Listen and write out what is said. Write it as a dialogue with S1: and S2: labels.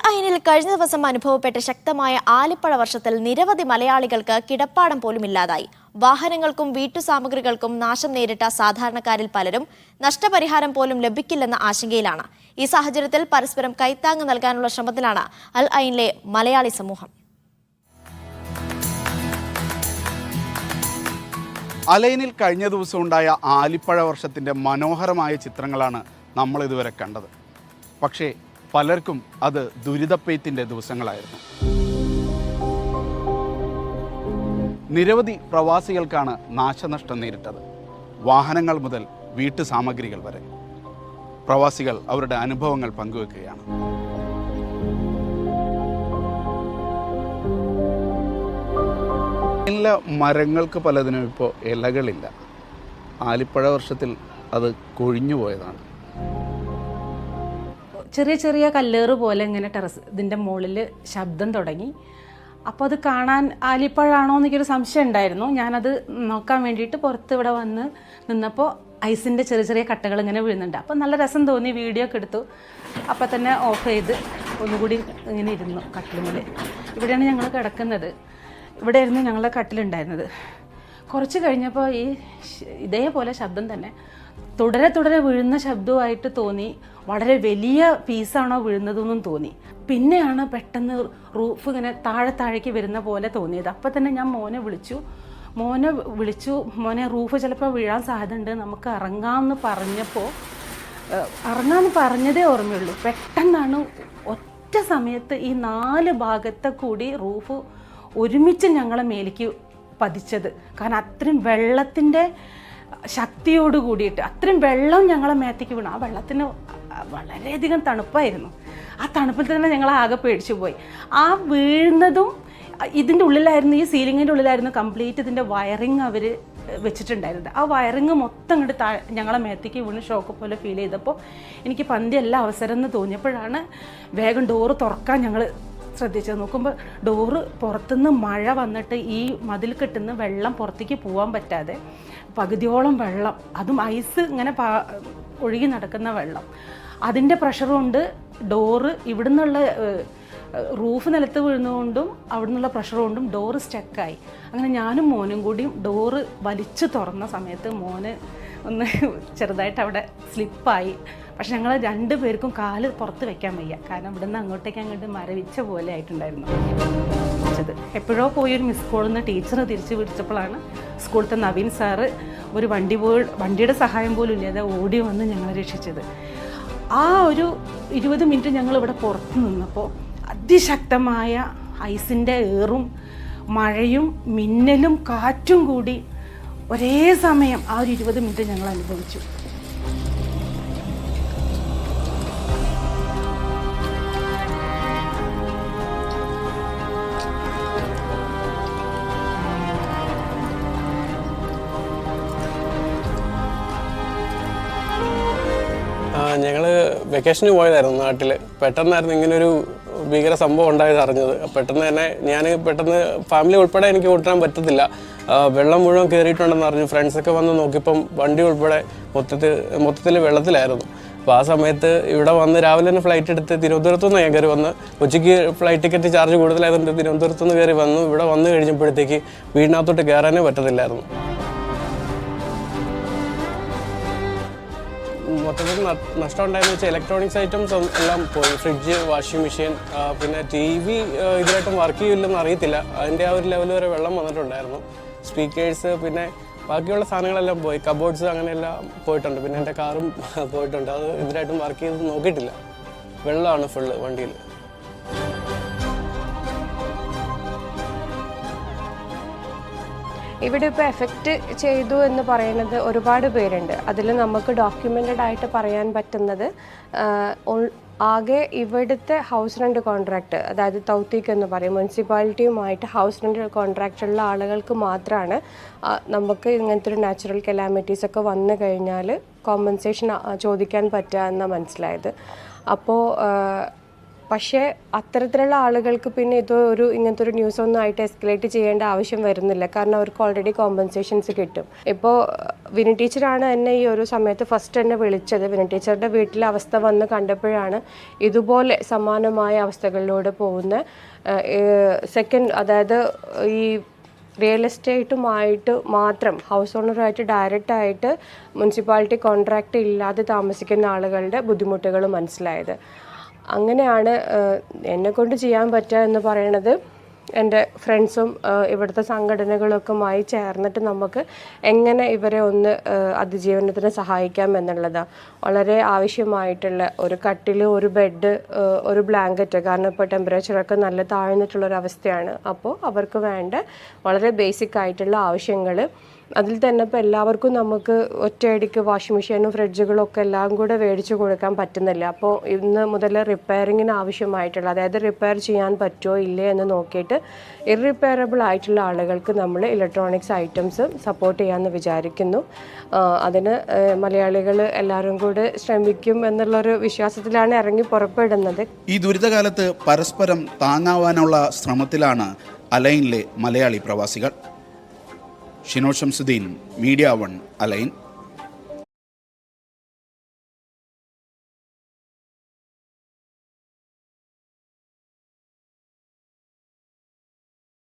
S1: ഐനിൽ കഴിഞ്ഞ ദിവസം അനുഭവപ്പെട്ട ശക്തമായ ആലിപ്പഴ വർഷത്തിൽ നിരവധി മലയാളികൾക്ക് കിടപ്പാടം പോലും ഇല്ലാതായി. വാഹനങ്ങൾക്കും വീട്ടുസാമഗ്രികൾക്കും നാശം നേരിട്ട സാധാരണക്കാരിൽ പലരും നഷ്ടപരിഹാരം പോലും ലഭിക്കില്ലെന്ന ആശങ്കയിലാണ്. ഈ സാഹചര്യത്തിൽ പരസ്പരം കൈത്താങ്ങ് നൽകാനുള്ള ശ്രമത്തിലാണ് അൽ ഐനിലെ മലയാളി സമൂഹം.
S2: അലൈനിൽ കഴിഞ്ഞ ദിവസം ഉണ്ടായ ആലിപ്പഴ വർഷത്തിൻ്റെ മനോഹരമായ ചിത്രങ്ങളാണ് നമ്മൾ ഇതുവരെ കണ്ടത്. പക്ഷേ പലർക്കും അത് ദുരിതപ്പെയ്ത്തിൻ്റെ ദിവസങ്ങളായിരുന്നു. നിരവധി പ്രവാസികൾക്കാണ് നാശനഷ്ടം നേരിട്ടത്. വാഹനങ്ങൾ മുതൽ വീട്ടുസാമഗ്രികൾ വരെ. പ്രവാസികൾ അവരുടെ അനുഭവങ്ങൾ പങ്കുവെക്കുകയാണ്. എല്ലാ മരങ്ങൾക്ക് പലതിനും ഇപ്പോൾ ഇലകളില്ല. ആലിപ്പഴ വർഷത്തിൽ അത് കൊഴിഞ്ഞു പോയതാണ്.
S3: ചെറിയ ചെറിയ കല്ലേറ് പോലെ ഇങ്ങനെ ഇതിൻ്റെ മുകളിൽ ശബ്ദം തുടങ്ങി. അപ്പോൾ അത് കാണാൻ ആലിപ്പഴമാണോ എന്നൊരു സംശയം ഉണ്ടായിരുന്നു. ഞാനത് നോക്കാൻ വേണ്ടിയിട്ട് പുറത്ത് ഇവിടെ വന്ന് നിന്നപ്പോൾ ഐസിൻ്റെ ചെറിയ ചെറിയ കട്ടകൾ ഇങ്ങനെ വീഴുന്നുണ്ട്. അപ്പോൾ നല്ല രസം തോന്നി, വീഡിയോ ഒക്കെ എടുത്തു. അപ്പോൾ തന്നെ ഓഫ് ചെയ്ത് ഒന്നുകൂടി ഇങ്ങനെ ഇരുന്നു കട്ടിലിൽ. ഇവിടെയാണ് ഞങ്ങൾ കിടക്കുന്നത്. ഇവിടെ ആയിരുന്നു ഞങ്ങളുടെ കട്ടിലുണ്ടായിരുന്നത്. കുറച്ച് കഴിഞ്ഞപ്പോൾ ഇതേപോലെ ശബ്ദം തന്നെ തുടരെ വീഴുന്ന ശബ്ദമായിട്ട് തോന്നി. വളരെ വലിയ പീസാണോ വീഴുന്നതെന്നും തോന്നി. പിന്നെയാണ് പെട്ടെന്ന് റൂഫ് ഇങ്ങനെ താഴേക്ക് വരുന്ന പോലെ തോന്നിയത്. അപ്പം തന്നെ ഞാൻ മോനെ വിളിച്ചു. മോനെ റൂഫ് ചിലപ്പോൾ വീഴാൻ സാധ്യതയുണ്ട്, നമുക്ക് ഇറങ്ങാമെന്ന് പറഞ്ഞതേ ഓർമ്മയുള്ളൂ. പെട്ടെന്നാണ് ഒറ്റ സമയത്ത് ഈ 4 ഭാഗത്തെ കൂടി റൂഫ് ഒരുമിച്ച് ഞങ്ങളെ മേലേക്ക് പതിച്ചത്. കാരണം അത്രയും വെള്ളത്തിൻ്റെ ശക്തിയോട് കൂടിയിട്ട് അത്രയും വെള്ളം ഞങ്ങളെ മേത്തേക്ക് വീണു. ആ വെള്ളത്തിന് വളരെയധികം തണുപ്പായിരുന്നു. ആ തണുപ്പിൽ തന്നെ ഞങ്ങൾ ആകെ പേടിച്ചു പോയി. ആ വീഴുന്നതും ഇതിൻ്റെ ഉള്ളിലായിരുന്നു, ഈ സീലിങ്ങിൻ്റെ ഉള്ളിലായിരുന്നു കംപ്ലീറ്റ് ഇതിൻ്റെ വയറിങ് അവർ വെച്ചിട്ടുണ്ടായിരുന്നത്. ആ വയറിങ് മൊത്തം അങ്ങോട്ട് ഞങ്ങളെ മേത്തേക്ക് വീണ് ഷോക്ക് പോലെ ഫീൽ ചെയ്തപ്പോൾ എനിക്ക് പന്തിയല്ല അവസരം എന്ന് തോന്നിയപ്പോഴാണ് വേഗം ഡോറ് തുറക്കാൻ ഞങ്ങൾ ശ്രദ്ധിച്ചത്. നോക്കുമ്പോൾ ഡോറ് പുറത്തുനിന്ന് മഴ വന്നിട്ട് ഈ മതിൽ കെട്ടുന്ന വെള്ളം പുറത്തേക്ക് പോകാൻ പറ്റാതെ പകുതിയോളം വെള്ളം, അതും ഐസ് ഇങ്ങനെ ഒഴുകി നടക്കുന്ന വെള്ളം, അതിൻ്റെ പ്രഷർ കൊണ്ട് ഡോറ് ഇവിടെ നിന്നുള്ള റൂഫ് നിലത്ത് വീഴുന്നതുകൊണ്ടും അവിടെ നിന്നുള്ള പ്രഷർ കൊണ്ടും ഡോറ് സ്റ്റക്കായി. അങ്ങനെ ഞാനും മോനും കൂടിയും ഡോറ് വലിച്ചു തുറന്ന സമയത്ത് മോന് ഒന്ന് ചെറുതായിട്ട് അവിടെ സ്ലിപ്പായി. പക്ഷെ ഞങ്ങൾ 2 പേർക്കും കാല് പുറത്ത് വെക്കാൻ വയ്യ. കാരണം ഇവിടെ നിന്ന് അങ്ങോട്ട് മരവിച്ച പോലെ ആയിട്ടുണ്ടായിരുന്നു. എപ്പോഴോ പോയൊരു മിസ് കോളിൽ നിന്ന് ടീച്ചർ തിരിച്ച് വിളിച്ചപ്പോഴാണ് സ്കൂളത്തെ നവീൻ സാറ് ഒരു വണ്ടിയുടെ സഹായം പോലും ഇല്ലാതെ ഓടി വന്ന് ഞങ്ങളെ രക്ഷിച്ചത്. ആ ഒരു 20 മിനിറ്റ് ഞങ്ങൾ ഇവിടെ പുറത്ത് നിന്നപ്പോൾ അതിശക്തമായ ഐസിൻ്റെ ഏറും മഴയും മിന്നലും കാറ്റും കൂടി ഒരേ സമയം ആ ഒരു 20 മിനിറ്റ് ഞങ്ങൾ അനുഭവിച്ചു.
S4: ഞങ്ങൾ വെക്കേഷന് പോയതായിരുന്നു നാട്ടിൽ. പെട്ടെന്നായിരുന്നു ഇങ്ങനൊരു ഭീകര സംഭവം ഉണ്ടായത് അറിഞ്ഞത്. പെട്ടെന്ന് തന്നെ പെട്ടെന്ന് ഫാമിലി ഉൾപ്പെടെ എനിക്ക് ഓട്ടാൻ പറ്റത്തില്ല. വെള്ളം മുഴുവൻ കയറിയിട്ടുണ്ടെന്ന് അറിഞ്ഞു. ഫ്രണ്ട്സൊക്കെ വന്ന് നോക്കിയപ്പം വണ്ടി ഉൾപ്പെടെ മൊത്തത്തിൽ വെള്ളത്തിലായിരുന്നു. അപ്പോൾ ആ സമയത്ത് ഇവിടെ വന്ന് രാവിലെ തന്നെ ഫ്ലൈറ്റ് എടുത്ത് തിരുവനന്തപുരത്തുനിന്ന് ഞാൻ കയറി വന്ന്, ഉച്ചയ്ക്ക് ഫ്ലൈറ്റ് ടിക്കറ്റ് ചാർജ് കൂടുതലായതുകൊണ്ട് തിരുവനന്തപുരത്തുനിന്ന് കയറി വന്നു. ഇവിടെ വന്ന് കഴിഞ്ഞപ്പോഴത്തേക്ക് വീടിനകത്തോട്ട് കയറാനേ പറ്റത്തില്ലായിരുന്നു. മൊത്തത്തിൽ നഷ്ടം ഉണ്ടായെന്ന് വെച്ചാൽ ഇലക്ട്രോണിക്സ് ഐറ്റംസ് എല്ലാം പോയി. ഫ്രിഡ്ജ്, വാഷിംഗ് മെഷീൻ, പിന്നെ TV ഇതിലായിട്ടും വർക്ക് ചെയ്യില്ലെന്ന് അറിയത്തില്ല. അതിൻ്റെ ആ ഒരു ലെവൽ വരെ വെള്ളം വന്നിട്ടുണ്ടായിരുന്നു. സ്പീക്കേഴ്സ്, പിന്നെ ബാക്കിയുള്ള സാധനങ്ങളെല്ലാം പോയി. കബോർഡ്സ് അങ്ങനെയെല്ലാം പോയിട്ടുണ്ട്. പിന്നെ എൻ്റെ കാറും പോയിട്ടുണ്ട്. അത് ഇതിലായിട്ടും വർക്ക് ചെയ്ത് നോക്കിയിട്ടില്ല. വെള്ളമാണ് ഫുള്ള് വണ്ടിയിൽ.
S5: ഇവിടെ ഇപ്പോൾ എഫക്റ്റ് ചെയ്തു എന്ന് പറയുന്നത് ഒരുപാട് പേരുണ്ട്. അതിൽ നമുക്ക് ഡോക്യുമെൻറ്റഡ് ആയിട്ട് പറയാൻ പറ്റുന്നത് ആകെ ഇവിടുത്തെ ഹൗസ് റെൻ്റ് കോൺട്രാക്റ്റ്, അതായത് തൗത്തീക്ക് എന്ന് പറയും, മുനിസിപ്പാലിറ്റിയുമായിട്ട് ഹൗസ് റെൻ്റ് കോൺട്രാക്റ്റുള്ള ആളുകൾക്ക് മാത്രമാണ് നമുക്ക് ഇങ്ങനത്തെ ഒരു നാച്ചുറൽ കലാമിറ്റീസ് ഒക്കെ വന്നു കഴിഞ്ഞാൽ കോമ്പൻസേഷൻ ചോദിക്കാൻ പറ്റുക എന്നാണ് മനസ്സിലായത്. അപ്പോൾ പക്ഷേ അത്തരത്തിലുള്ള ആളുകൾക്ക് പിന്നെ ഇങ്ങനത്തെ ഒരു ന്യൂസ് ഒന്നും ആയിട്ട് എസ്കലേറ്റ് ചെയ്യേണ്ട ആവശ്യം വരുന്നില്ല. കാരണം അവർക്ക് ഓൾറെഡി കോമ്പൻസേഷൻസ് കിട്ടും. ഇപ്പോൾ വിനി ടീച്ചറാണ് എന്നെ ഈ ഒരു സമയത്ത് ഫസ്റ്റ് എന്നെ വിളിച്ചത്. വിനി ടീച്ചറുടെ വീട്ടിലെ അവസ്ഥ വന്ന് കണ്ടപ്പോഴാണ് ഇതുപോലെ സമാനമായ അവസ്ഥകളിലൂടെ പോകുന്ന സെക്കൻഡ്, അതായത് ഈ റിയൽ എസ്റ്റേറ്റുമായിട്ട് മാത്രം ഹൗസ് ഓണറുമായിട്ട് ഡയറക്റ്റായിട്ട് മുനിസിപ്പാലിറ്റി കോൺട്രാക്റ്റ് ഇല്ലാതെ താമസിക്കുന്ന ആളുകളുടെ ബുദ്ധിമുട്ടുകൾ മനസ്സിലായത്. അങ്ങനെയാണ് എന്നെക്കൊണ്ട് ചെയ്യാൻ പറ്റുക എന്ന് പറയണത് എൻ്റെ ഫ്രണ്ട്സും ഇവിടുത്തെ സംഘടനകളൊക്കെയുമായി ചേർന്നിട്ട് നമുക്ക് എങ്ങനെ ഇവരെ ഒന്ന് അതിജീവനത്തിന് സഹായിക്കാം എന്നുള്ളതാണ്. വളരെ ആവശ്യമായിട്ടുള്ള ഒരു കട്ടിൽ, ഒരു ബെഡ്, ഒരു ബ്ലാങ്കറ്റ്, കാരണം ഇപ്പോൾ ടെമ്പറേച്ചറൊക്കെ നല്ല താഴ്ന്നിട്ടുള്ളൊരവസ്ഥയാണ്. അപ്പോൾ അവർക്ക് വേണ്ട വളരെ ബേസിക് ആയിട്ടുള്ള ആവശ്യങ്ങൾ, അതിൽ തന്നെ ഇപ്പോൾ എല്ലാവർക്കും നമുക്ക് ഒറ്റയടിക്ക് വാഷിംഗ് മെഷീനും ഫ്രിഡ്ജുകളും ഒക്കെ എല്ലാം കൂടെ മേടിച്ച് കൊടുക്കാൻ പറ്റുന്നില്ല. അപ്പോൾ ഇന്ന് മുതൽ റിപ്പയറിങ്ങിന് ആവശ്യമായിട്ടുള്ള, അതായത് റിപ്പയർ ചെയ്യാൻ പറ്റുമോ ഇല്ലേ എന്ന് നോക്കിയിട്ട് ഇറിപ്പയറബിൾ ആയിട്ടുള്ള ആളുകൾക്ക് നമ്മൾ ഇലക്ട്രോണിക്സ് ഐറ്റംസ് സപ്പോർട്ട് ചെയ്യാമെന്ന് വിചാരിക്കുന്നു. അതിന് മലയാളികൾ എല്ലാവരും കൂടെ ശ്രമിക്കും എന്നുള്ളൊരു വിശ്വാസത്തിലാണ് ഇറങ്ങി പുറപ്പെടുന്നത്.
S2: ഈ ദുരിതകാലത്ത് പരസ്പരം താങ്ങാവാനുള്ള ശ്രമത്തിലാണ് അലൈനിലെ മലയാളി പ്രവാസികൾ. Shino Shamsudheen, media 1, align.